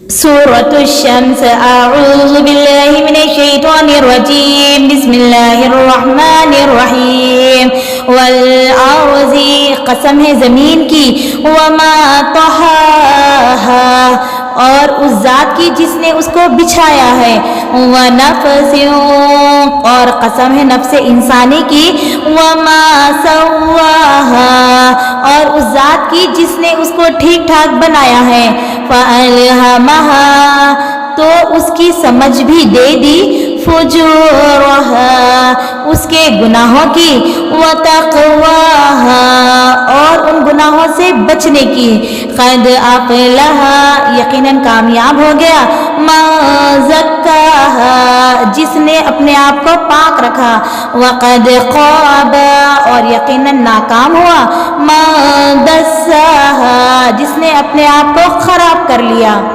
सूरतुश-शम्स अऊज़ु बिल्लाहि मिनश-शैतानिर-रजीम बिस्मिल्लाहिर-रहमानिर-रहीम वल अर्ज़ि कसम है ज़मीन की वमा तहाहा और उस ज़ात की जिसने उसको बिछाया है व नफ़्सिन और कसम है नफ्स इंसानी की वमा सव्वाहा और उस ज़ात की जिसने उसको ठीक ठाक बनाया है फ़अल्हमहा तो उसकी समझ भी दे दी फुजूरहा उसके गुनाहों की व तक़वाहा और उन गुनाहों से बचने की क़द अफ़लहा यकीनन कामयाब हो गया मा ज़क्काहा जिसने अपने आप को पाक रखा व क़द ख़ाबा और यकीनन नाकाम हुआ मा दस्साहा जिसने अपने आप को खराब कर लिया।